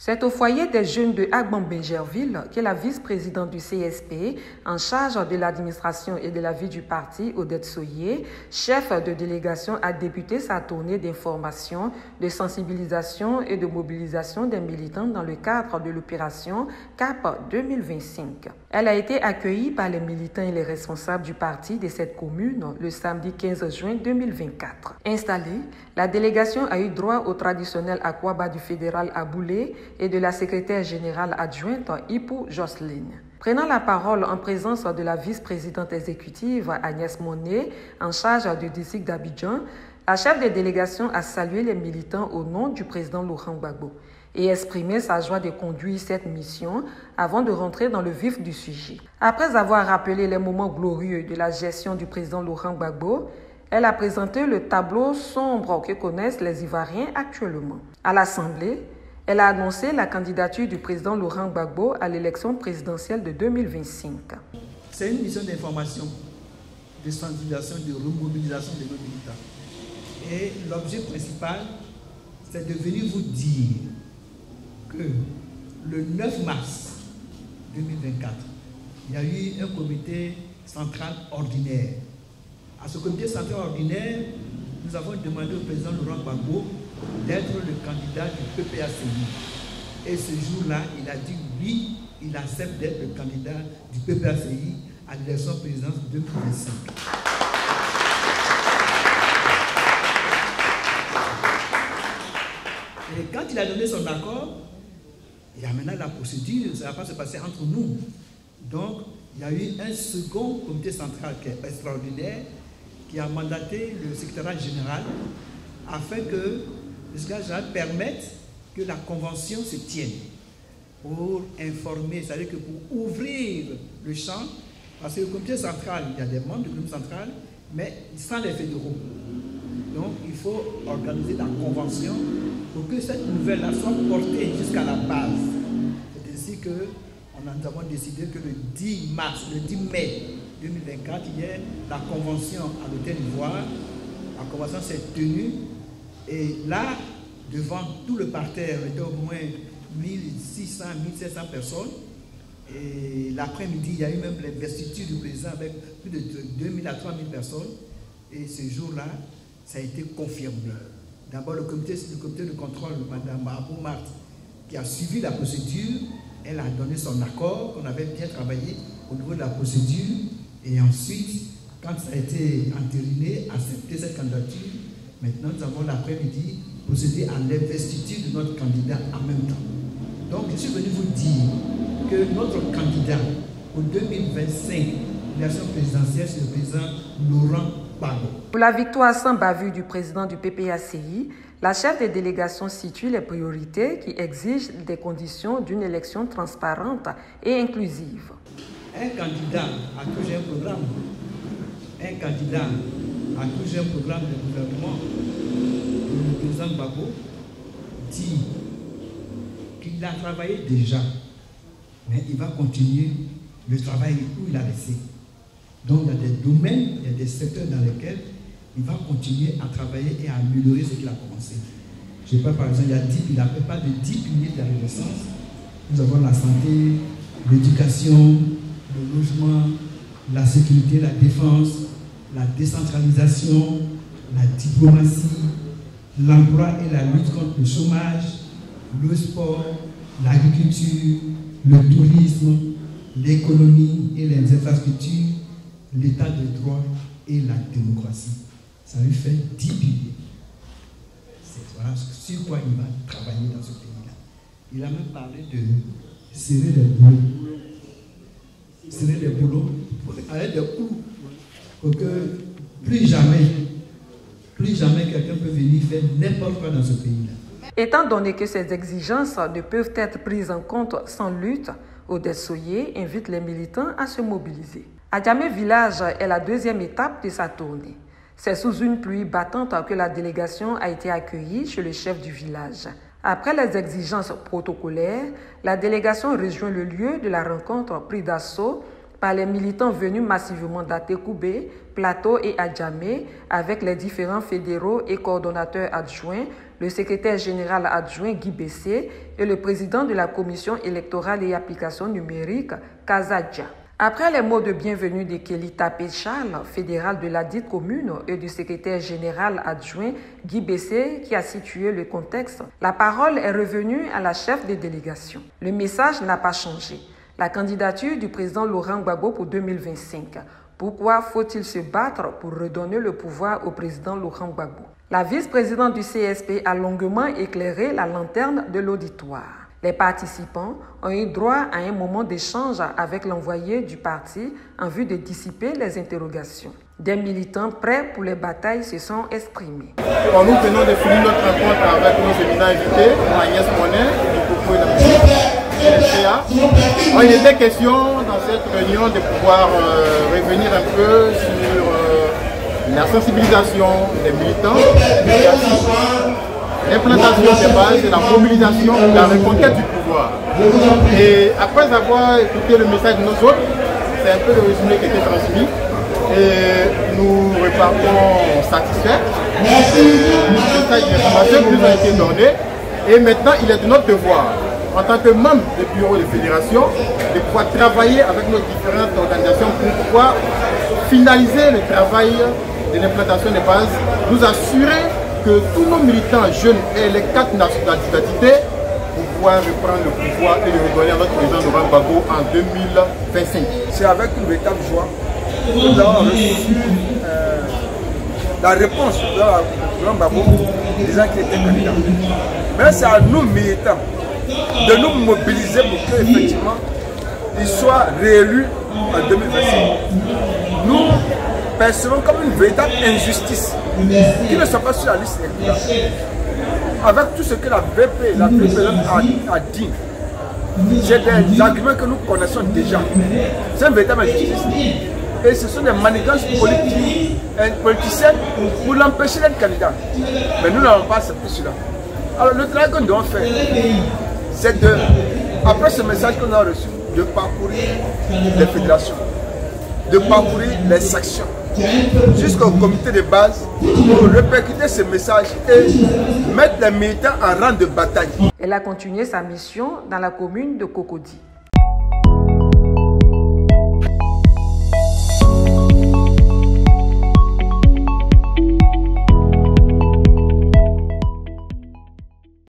C'est au foyer des jeunes de Agbambé-Gerville que la vice-présidente du CSP, en charge de l'administration et de la vie du parti, Odette Soyer, chef de délégation, a débuté sa tournée d'information, de sensibilisation et de mobilisation des militants dans le cadre de l'opération CAP 2025. Elle a été accueillie par les militants et les responsables du parti de cette commune le samedi 15 juin 2024. Installée, la délégation a eu droit au traditionnel aquaba du fédéral Aboulé et de la secrétaire générale adjointe Ipou Jocelyne. Prenant la parole en présence de la vice-présidente exécutive Agnès Monet, en charge du district d'Abidjan, la chef de délégation a salué les militants au nom du président Laurent Gbagbo et exprimé sa joie de conduire cette mission avant de rentrer dans le vif du sujet. Après avoir rappelé les moments glorieux de la gestion du président Laurent Gbagbo, elle a présenté le tableau sombre que connaissent les Ivoiriens actuellement. À l'Assemblée, elle a annoncé la candidature du président Laurent Gbagbo à l'élection présidentielle de 2025. C'est une mission d'information, de sensibilisation, de remobilisation de nos militants. Et l'objet principal, c'est de venir vous dire que le 9 mars 2024, il y a eu un comité central ordinaire. À ce comité central ordinaire, nous avons demandé au président Laurent Gbagbo d'être le candidat du PPACI. Et ce jour-là, il a dit oui, il accepte d'être le candidat du PPACI à l'élection présidentielle 2025. Et quand il a donné son accord, il y a maintenant la procédure, ça ne va pas se passer entre nous. Donc, il y a eu un second comité central qui est extraordinaire, qui a mandaté le secrétariat général afin que le secrétariat général permette que la convention se tienne pour informer, c'est-à-dire que pour ouvrir le champ, parce que le comité central, il y a des membres du comité central, mais sans les fédéraux. Donc, il faut organiser la convention pour que cette nouvelle-là soit portée jusqu'à la base. C'est ainsi que nous avons décidé que le 10 mai 2024, il y ait la convention à l'Hôtel d'Ivoire. La convention s'est tenue et là, devant tout le parterre, il y avait au moins 1600, 1700 personnes. Et l'après-midi, il y a eu même l'investiture du président avec plus de 2000 à 3000 personnes. Et ce jour-là, ça a été confirmé. D'abord, le comité de contrôle, Mme Abou Marthe, qui a suivi la procédure, elle a donné son accord, qu'on avait bien travaillé au niveau de la procédure. Et ensuite, quand ça a été entériné, accepté cette candidature, maintenant nous avons l'après-midi procédé à l'investiture de notre candidat en même temps. Donc, je suis venu vous dire que notre candidat pour 2025, l'élection présidentielle, c'est le président Laurent Gbagbo. Pour la victoire sans bavure du président du PPACI, la chef des délégations situe les priorités qui exigent des conditions d'une élection transparente et inclusive. Un candidat a toujours un programme. Un candidat a toujours un programme de gouvernement. Le président Gbagbo dit qu'il a travaillé déjà, mais il va continuer le travail où il a laissé. Donc il y a des domaines, il y a des secteurs dans lesquels il va continuer à travailler et à améliorer ce qu'il a commencé. Je sais pas, par exemple, il n'appelle pas de 10 piliers de la Renaissance. Nous avons la santé, l'éducation, le logement, la sécurité, la défense, la décentralisation, la diplomatie, l'emploi et la lutte contre le chômage, le sport, l'agriculture, le tourisme, l'économie et les infrastructures, l'état de droit et la démocratie. Ça lui fait 10 piliers. C'est voilà sur quoi il va travailler dans ce pays-là. Il a même parlé de serrer les boulots. Serrer les boulots avec des coups pour que plus jamais quelqu'un peut venir faire n'importe quoi dans ce pays-là. Étant donné que ces exigences ne peuvent être prises en compte sans lutte, Odette Soyer invite les militants à se mobiliser. Adjamé Village est la deuxième étape de sa tournée. C'est sous une pluie battante que la délégation a été accueillie chez le chef du village. Après les exigences protocolaires, la délégation rejoint le lieu de la rencontre pris d'assaut par les militants venus massivement d'Atekoubé, Plateau et Adjamé, avec les différents fédéraux et coordonnateurs adjoints le secrétaire général adjoint Guy Bessé et le président de la commission électorale et applications numériques, Kazadja. Après les mots de bienvenue de Kelly Tapé-Charles, fédéral de la dite commune, et du secrétaire général adjoint Guy Bessé, qui a situé le contexte, la parole est revenue à la chef de délégation. Le message n'a pas changé. La candidature du président Laurent Gbagbo pour 2025. Pourquoi faut-il se battre pour redonner le pouvoir au président Laurent Gbagbo? La vice-présidente du CSP a longuement éclairé la lanterne de l'auditoire. Les participants ont eu droit à un moment d'échange avec l'envoyé du parti en vue de dissiper les interrogations. Des militants prêts pour les batailles se sont exprimés. Nous venons de finir notre rencontre avec nos éminents invités, Agnès Monet, Nicopo et la il était question dans cette réunion de pouvoir revenir un peu sur la sensibilisation des militants, l'implantation des bases et la mobilisation, la reconquête du pouvoir. Et après avoir écouté le message de nos autres, c'est un peu le résumé qui a été transmis. Et nous repartons satisfaits des messages d'information qui nous ont été donnés. Et maintenant, il est de notre devoir, en tant que membre du bureau de fédération, de pouvoir travailler avec nos différentes organisations pour pouvoir finaliser le travail de l'implantation des bases, nous assurer que tous nos militants jeunes aient les 4 nationalités pour pouvoir reprendre le pouvoir et le redonner à notre président Laurent Gbagbo en 2025. C'est avec une véritable joie que nous avons reçu la réponse de Laurent Gbagbo disant qu'il était candidat. Mais c'est à nous militants de nous mobiliser pour qu'effectivement il soit réélu en 2025. Nous percevons comme une véritable injustice qu'il ne soit pas sur la liste électorale. Avec tout ce que la VP, la présidente a dit, j'ai des arguments que nous connaissons déjà. C'est une véritable injustice. Et ce sont des manigances politiciennes pour l'empêcher d'être candidat. Mais nous n'avons pas accepté cela. Alors le travail que nous devons faire, c'est de, après ce message qu'on a reçu, de parcourir les fédérations, de parcourir les sections, jusqu'au comité de base, pour répercuter ce message et mettre les militants en rang de bataille. Elle a continué sa mission dans la commune de Cocody.